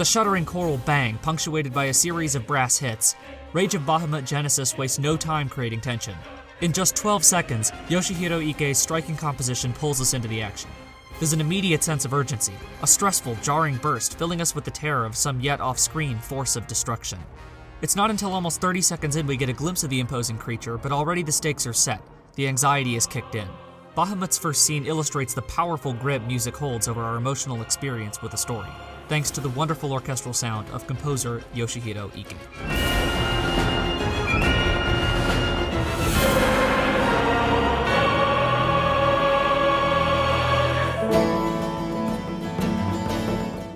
a shuddering choral bang punctuated by a series of brass hits, Rage of Bahamut Genesis wastes no time creating tension. In just 12 seconds, Yoshihiro Ike's striking composition pulls us into the action. There's an immediate sense of urgency, a stressful, jarring burst filling us with the terror of some yet off-screen force of destruction. It's not until almost 30 seconds in we get a glimpse of the imposing creature, but already the stakes are set, the anxiety is kicked in. Bahamut's first scene illustrates the powerful grip music holds over our emotional experience with the story, thanks to the wonderful orchestral sound of composer Yoshihiro Ike.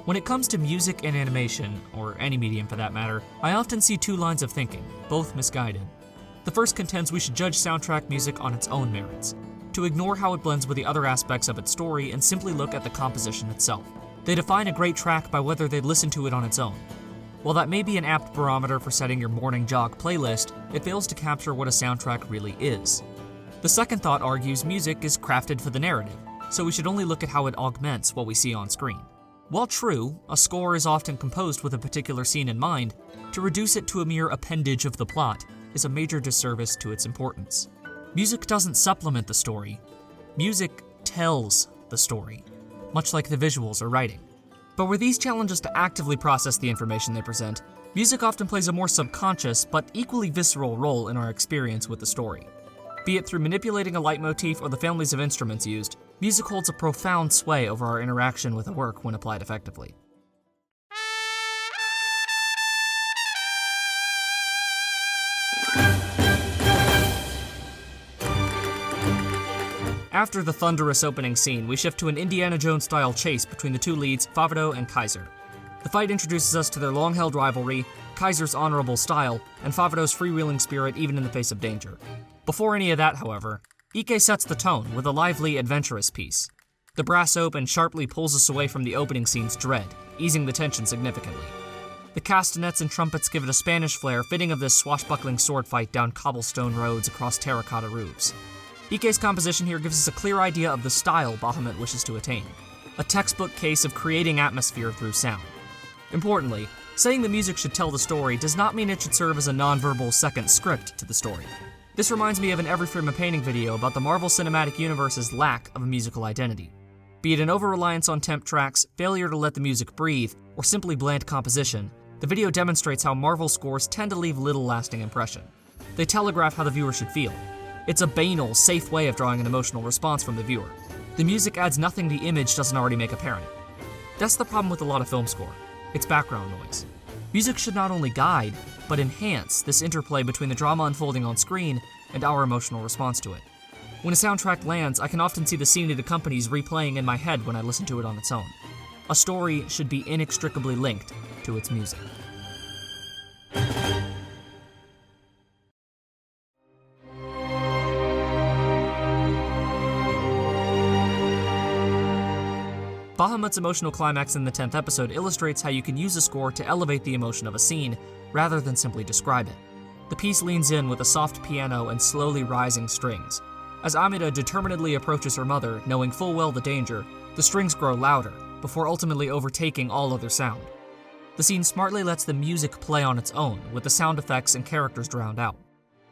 When it comes to music and animation, or any medium for that matter, I often see two lines of thinking, both misguided. The first contends we should judge soundtrack music on its own merits, to ignore how it blends with the other aspects of its story and simply look at the composition itself. They define a great track by whether they'd listen to it on its own. While that may be an apt barometer for setting your morning jog playlist, it fails to capture what a soundtrack really is. The second thought argues music is crafted for the narrative, so we should only look at how it augments what we see on screen. While true, a score is often composed with a particular scene in mind, to reduce it to a mere appendage of the plot is a major disservice to its importance. Music doesn't supplement the story. Music tells the story, much like the visuals or writing. But where these challenge us to actively process the information they present, music often plays a more subconscious but equally visceral role in our experience with the story. Be it through manipulating a leitmotif or the families of instruments used, music holds a profound sway over our interaction with a work when applied effectively. After the thunderous opening scene, we shift to an Indiana Jones-style chase between the two leads, Favado and Kaiser. The fight introduces us to their long-held rivalry, Kaiser's honorable style, and Favado's freewheeling spirit even in the face of danger. Before any of that, however, Ike sets the tone with a lively, adventurous piece. The brass open sharply pulls us away from the opening scene's dread, easing the tension significantly. The castanets and trumpets give it a Spanish flair fitting of this swashbuckling sword fight down cobblestone roads across terracotta roofs. Ike's composition here gives us a clear idea of the style Bahamut wishes to attain, a textbook case of creating atmosphere through sound. Importantly, saying the music should tell the story does not mean it should serve as a non-verbal second script to the story. This reminds me of an Every Frame a Painting video about the Marvel Cinematic Universe's lack of a musical identity. Be it an over-reliance on temp tracks, failure to let the music breathe, or simply bland composition, the video demonstrates how Marvel scores tend to leave little lasting impression. They telegraph how the viewer should feel. It's a banal, safe way of drawing an emotional response from the viewer. The music adds nothing the image doesn't already make apparent. That's the problem with a lot of film score. It's background noise. Music should not only guide, but enhance this interplay between the drama unfolding on screen and our emotional response to it. When a soundtrack lands, I can often see the scene it accompanies replaying in my head when I listen to it on its own. A story should be inextricably linked to its music. Bahamut's emotional climax in the 10th episode illustrates how you can use a score to elevate the emotion of a scene, rather than simply describe it. The piece leans in with a soft piano and slowly rising strings. As Amida determinedly approaches her mother, knowing full well the danger, the strings grow louder, before ultimately overtaking all other sound. The scene smartly lets the music play on its own, with the sound effects and characters drowned out.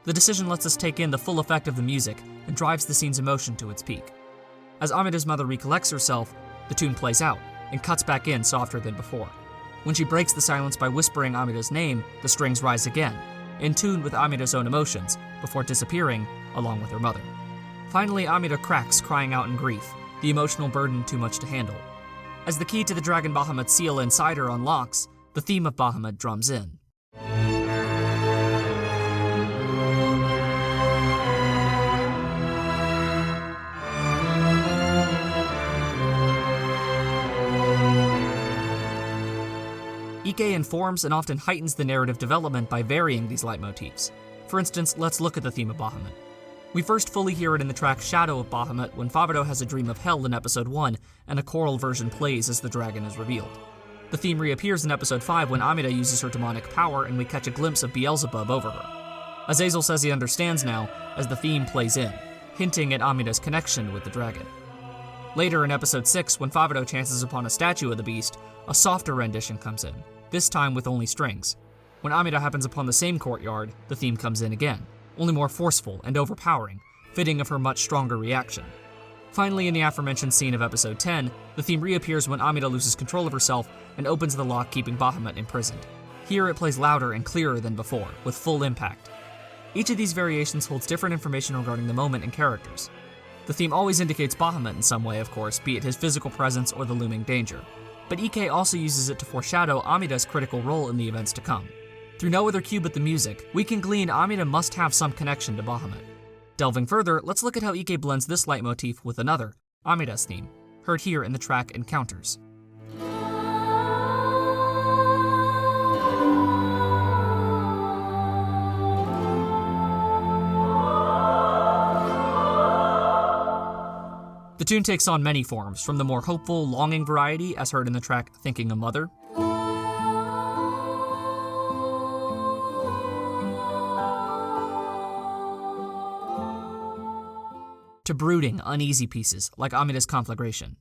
The decision lets us take in the full effect of the music and drives the scene's emotion to its peak. As Amida's mother recollects herself, the tune plays out, and cuts back in softer than before. When she breaks the silence by whispering Amida's name, the strings rise again, in tune with Amida's own emotions, before disappearing, along with her mother. Finally, Amida cracks, crying out in grief, the emotional burden too much to handle. As the key to the Dragon Bahamut seal inside her unlocks, the theme of Bahamut drums in. Ike informs and often heightens the narrative development by varying these leitmotifs. For instance, let's look at the theme of Bahamut. We first fully hear it in the track Shadow of Bahamut when Favado has a dream of hell in episode 1 and a choral version plays as the dragon is revealed. The theme reappears in episode 5 when Amida uses her demonic power and we catch a glimpse of Beelzebub over her. Azazel says he understands now as the theme plays in, hinting at Amida's connection with the dragon. Later in episode 6, when Favado chances upon a statue of the beast, a softer rendition comes in, this time with only strings. When Amida happens upon the same courtyard, the theme comes in again, only more forceful and overpowering, fitting of her much stronger reaction. Finally, in the aforementioned scene of episode 10, the theme reappears when Amida loses control of herself and opens the lock keeping Bahamut imprisoned. Here it plays louder and clearer than before, with full impact. Each of these variations holds different information regarding the moment and characters. The theme always indicates Bahamut in some way, of course, be it his physical presence or the looming danger. But Ike also uses it to foreshadow Amida's critical role in the events to come. Through no other cue but the music, we can glean Amida must have some connection to Bahamut. Delving further, let's look at how Ike blends this leitmotif with another, Amida's theme, heard here in the track Encounters. The tune takes on many forms, from the more hopeful, longing variety as heard in the track Thinking of Mother, to brooding, uneasy pieces like Amida's Conflagration.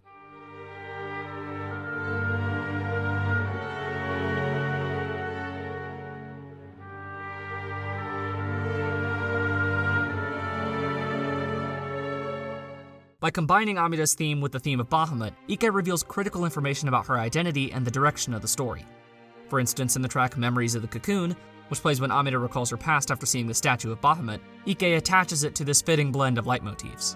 By combining Amida's theme with the theme of Bahamut, Ike reveals critical information about her identity and the direction of the story. For instance, in the track Memories of the Cocoon, which plays when Amida recalls her past after seeing the statue of Bahamut, Ike attaches it to this fitting blend of leitmotifs.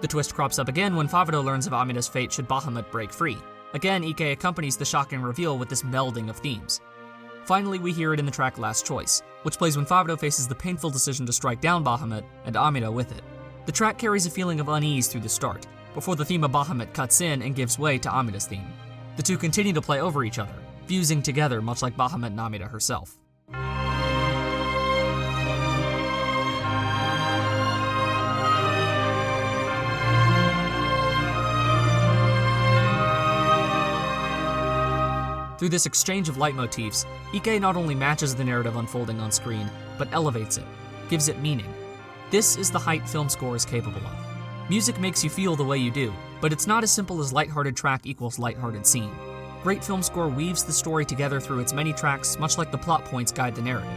The twist crops up again when Favado learns of Amida's fate should Bahamut break free. Again, Ike accompanies the shocking reveal with this melding of themes. Finally, we hear it in the track Last Choice, which plays when Favado faces the painful decision to strike down Bahamut, and Amida with it. The track carries a feeling of unease through the start, before the theme of Bahamut cuts in and gives way to Amida's theme. The two continue to play over each other, fusing together much like Bahamut and Amida herself. Through this exchange of leitmotifs, Ike not only matches the narrative unfolding on screen, but elevates it, gives it meaning. This is the height film score is capable of. Music makes you feel the way you do, but it's not as simple as lighthearted track equals lighthearted scene. Great film score weaves the story together through its many tracks, much like the plot points guide the narrative.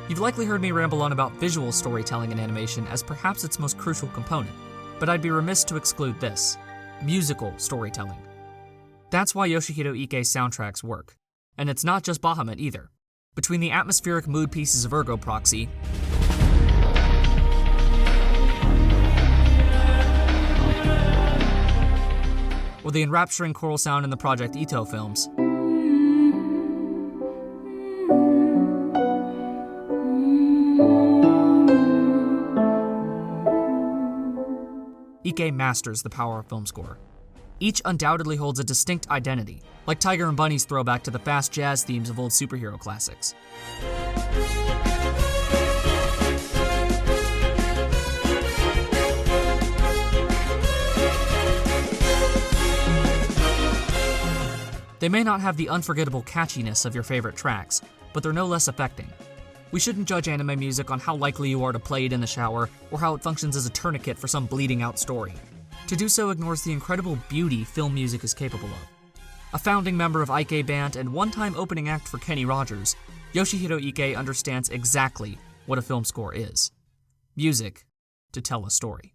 You've likely heard me ramble on about visual storytelling in animation as perhaps its most crucial component, but I'd be remiss to exclude this: musical storytelling. That's why Yoshihito Ike's soundtracks work. And it's not just Bahamut either. Between the atmospheric mood pieces of Ergo Proxy, or the enrapturing choral sound in the Project Ito films, Ike masters the power of film score. Each undoubtedly holds a distinct identity, like Tiger and Bunny's throwback to the fast jazz themes of old superhero classics. They may not have the unforgettable catchiness of your favorite tracks, but they're no less affecting. We shouldn't judge anime music on how likely you are to play it in the shower, or how it functions as a tourniquet for some bleeding out story. To do so ignores the incredible beauty film music is capable of. A founding member of Ike Band and one-time opening act for Kenny Rogers, Yoshihiro Ike understands exactly what a film score is. Music to tell a story.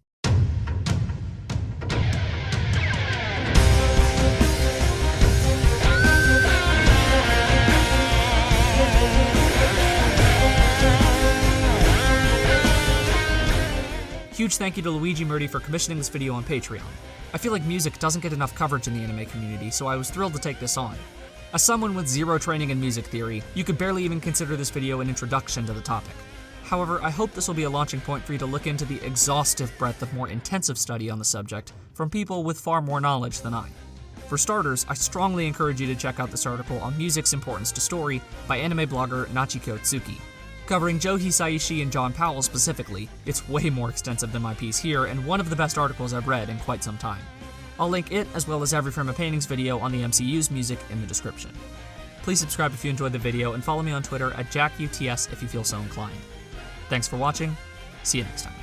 Huge thank you to Luigi Murdy for commissioning this video on Patreon. I feel like music doesn't get enough coverage in the anime community, so I was thrilled to take this on. As someone with zero training in music theory, you could barely even consider this video an introduction to the topic. However, I hope this will be a launching point for you to look into the exhaustive breadth of more intensive study on the subject from people with far more knowledge than I. For starters, I strongly encourage you to check out this article on music's importance to story by anime blogger Nachiko Tsuki. Covering Joe Hisaishi and John Powell specifically, it's way more extensive than my piece here and one of the best articles I've read in quite some time. I'll link it as well as Every Frame of Paintings video on the MCU's music in the description. Please subscribe if you enjoyed the video and follow me on Twitter at JackUTS if you feel so inclined. Thanks for watching, see you next time.